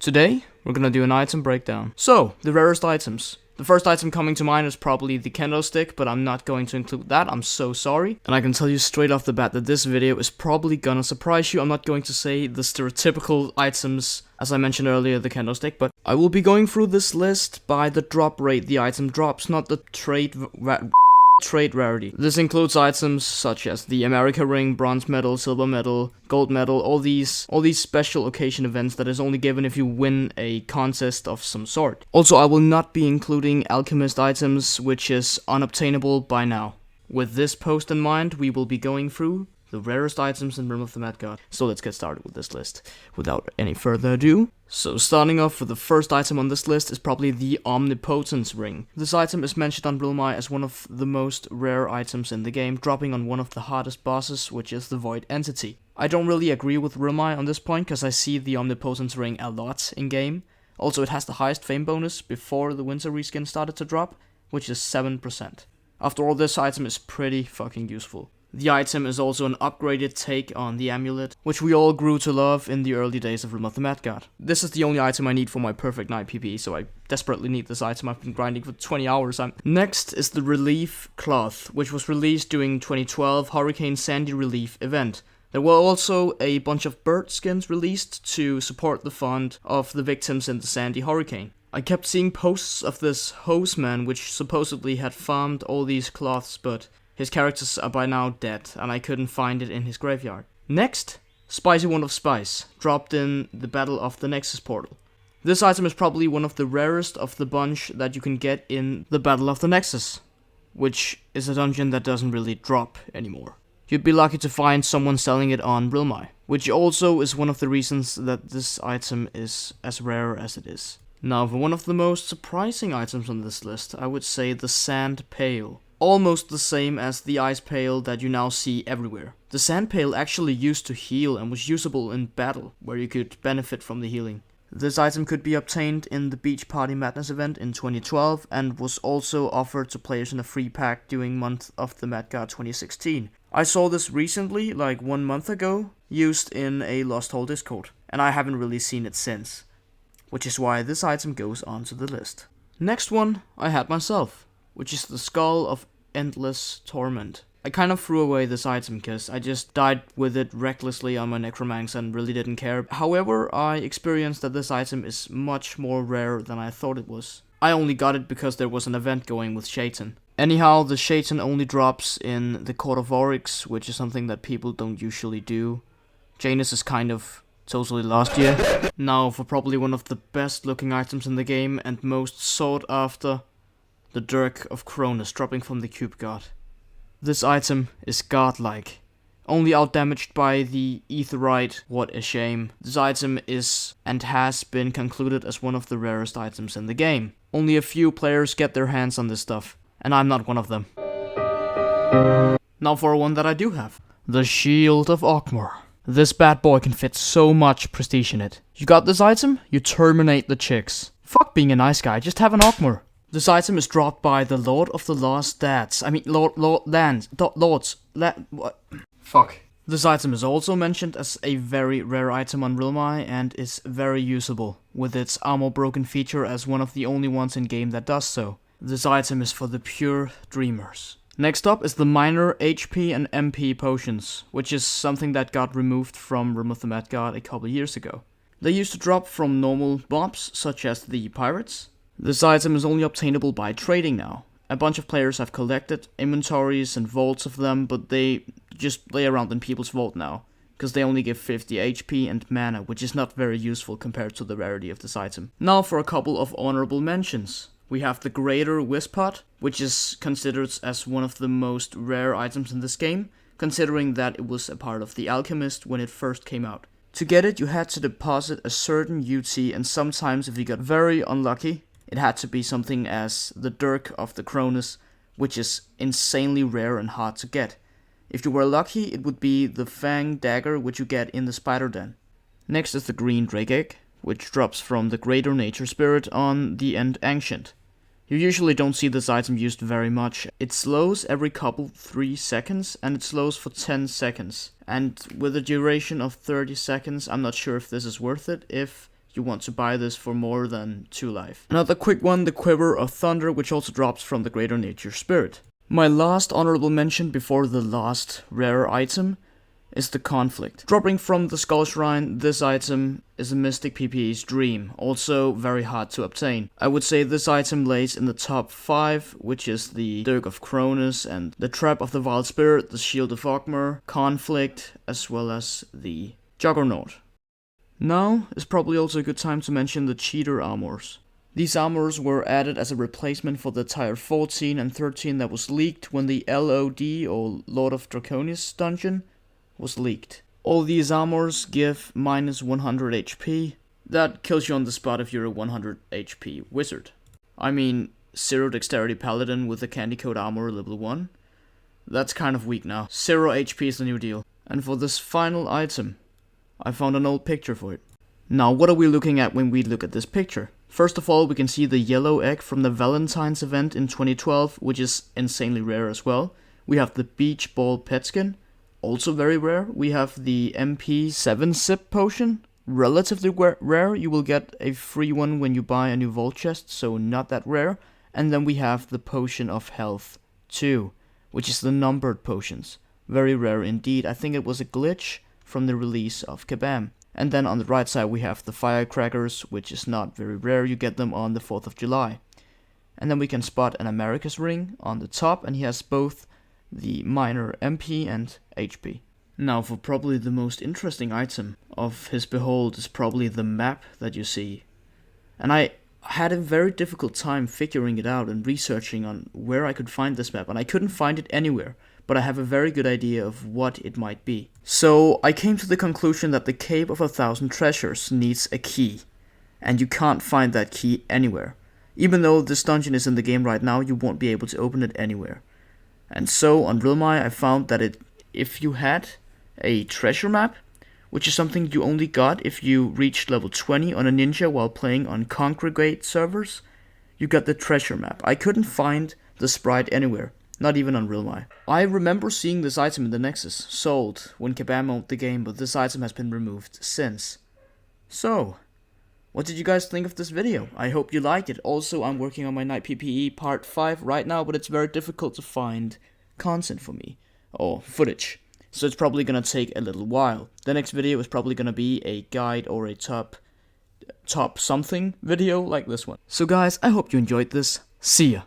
Today, we're gonna do an item breakdown. So, the rarest items. The first item coming to mind is probably the kendo stick, but I'm not going to include that, I'm so sorry. And I can tell you straight off the bat that this video is probably gonna surprise you. I'm not going to say the stereotypical items, as I mentioned earlier, the kendo stick, but I will be going through this list by the drop rate the item drops, not the trade rarity. This includes items such as the America ring, bronze medal, silver medal, gold medal, all these special occasion events that is only given if you win a contest of some sort. Also, I will not be including alchemist items, which is unobtainable by now. With this post in mind, we will be going through the rarest items in Realm of the Mad God. So let's get started with this list without any further ado. So starting off with the first item on this list is probably the Omnipotence ring. This item is mentioned on Realmi as one of the most rare items in the game, dropping on one of the hardest bosses, which is the Void Entity. I don't really agree with Realmi on this point, because I see the Omnipotence ring a lot in game. Also, it has the highest fame bonus before the Winter reskin started to drop, which is 7%. After all, this item is pretty fucking useful. The item is also an upgraded take on the amulet, which we all grew to love in the early days of Realm of the Mad God. This is the only item I need for my perfect night PP, so I desperately need this item. I've been grinding for 20 hours. Next is the Relief Cloth, which was released during 2012 Hurricane Sandy Relief event. There were also a bunch of bird skins released to support the fund of the victims in the Sandy Hurricane. I kept seeing posts of this Hoseman, which supposedly had farmed all these cloths, but his characters are by now dead, and I couldn't find it in his graveyard. Next, Spicy Wand of Spice, dropped in the Battle of the Nexus portal. This item is probably one of the rarest of the bunch that you can get in the Battle of the Nexus, which is a dungeon that doesn't really drop anymore. You'd be lucky to find someone selling it on Realmi, which also is one of the reasons that this item is as rare as it is. Now, for one of the most surprising items on this list, I would say the Sand Pail. Almost the same as the ice pail that you now see everywhere. The sand pail actually used to heal and was usable in battle, where you could benefit from the healing. This item could be obtained in the Beach Party Madness event in 2012 and was also offered to players in a free pack during Month of the Mad God 2016. I saw this recently, like 1 month ago, used in a Lost Hole Discord, and I haven't really seen it since, which is why this item goes onto the list. Next one I had myself, which is the Skull of Endless Torment. I kind of threw away this item because I just died with it recklessly on my Necromancer and really didn't care. However, I experienced that this item is much more rare than I thought it was. I only got it because there was an event going with Shaitan. Anyhow, the Shaitan only drops in the Court of Oryx, which is something that people don't usually do. Janus is kind of totally lost here. Now, for probably one of the best looking items in the game and most sought after, the Dirk of Cronus dropping from the Cube God. This item is godlike, only outdamaged by the Aetherite. What a shame. This item is and has been concluded as one of the rarest items in the game. Only a few players get their hands on this stuff, and I'm not one of them. Now for one that I do have. The Shield of Ogmore. This bad boy can fit so much prestige in it. You got this item, you terminate the chicks. Fuck being a nice guy, just have an Ogmore. This item is dropped by the Lord of the Lost Dads. What? Fuck. This item is also mentioned as a very rare item on Realmi and is very usable, with its armor broken feature as one of the only ones in game that does so. This item is for the pure dreamers. Next up is the minor HP and MP potions, which is something that got removed from Realm of the Mad God a couple years ago. They used to drop from normal mobs, such as the pirates. This item is only obtainable by trading now. A bunch of players have collected inventories and vaults of them, but they just lay around in people's vault now, because they only give 50 HP and mana, which is not very useful compared to the rarity of this item. Now for a couple of honorable mentions. We have the Greater Wispot, which is considered as one of the most rare items in this game, considering that it was a part of the Alchemist when it first came out. To get it, you had to deposit a certain UT, and sometimes if you got very unlucky, it had to be something as the Dirk of the Cronus, which is insanely rare and hard to get. If you were lucky, it would be the Fang Dagger, which you get in the Spider Den. Next is the Green Drake Egg, which drops from the Greater Nature Spirit on the End Ancient. You usually don't see this item used very much. It slows every couple 3 seconds, and it slows for 10 seconds. And with a duration of 30 seconds, I'm not sure if this is worth it if you want to buy this for more than 2 life. Another quick one, the Quiver of Thunder, which also drops from the Greater Nature Spirit. My last honorable mention before the last rare item is the Conflict. Dropping from the Skull Shrine, this item is a Mystic PPE's dream, also very hard to obtain. I would say this item lays in the top 5, which is the Dirk of Cronus and the Trap of the Wild Spirit, the Shield of Ogmar, Conflict, as well as the Juggernaut. Now is probably also a good time to mention the Cheater Armors. These armors were added as a replacement for the Tier 14 and 13 that was leaked when the LOD or Lord of Draconis dungeon was leaked. All these armors give minus 100 HP. That kills you on the spot if you're a 100 HP wizard. I mean, 0 dexterity paladin with the candy coat armor level 1. That's kind of weak now. 0 HP is the new deal. And for this final item, I found an old picture for it. Now, what are we looking at when we look at this picture? First of all, we can see the yellow egg from the Valentine's event in 2012, which is insanely rare as well. We have the Beach Ball pet skin, also very rare. We have the MP 7 sip potion, relatively rare. You will get a free one when you buy a new vault chest, so not that rare. And then we have the Potion of Health 2, which is the numbered potions. Very rare indeed. I think it was a glitch from the release of Kabam. And then on the right side we have the Firecrackers, which is not very rare. You get them on the 4th of July. And then we can spot an America's Ring on the top, and he has both the minor MP and HP. Now for probably the most interesting item of his behold is probably the map that you see. And I had a very difficult time figuring it out and researching on where I could find this map, and I couldn't find it anywhere, but I have a very good idea of what it might be. So I came to the conclusion that the Cave of 1,000 Treasures needs a key, and you can't find that key anywhere. Even though this dungeon is in the game right now, you won't be able to open it anywhere. And so on Realmai I found that if you had a treasure map, which is something you only got if you reached level 20 on a ninja while playing on Congregate servers, you got the treasure map. I couldn't find the sprite anywhere, not even on Realmai. I remember seeing this item in the Nexus, sold when Kabam owned the game, but this item has been removed since. So, what did you guys think of this video? I hope you liked it. Also, I'm working on my Night PPE part 5 right now, but it's very difficult to find content for me, or footage. So it's probably gonna take a little while. The next video is probably gonna be a guide or a top something video like this one. So guys, I hope you enjoyed this. See ya!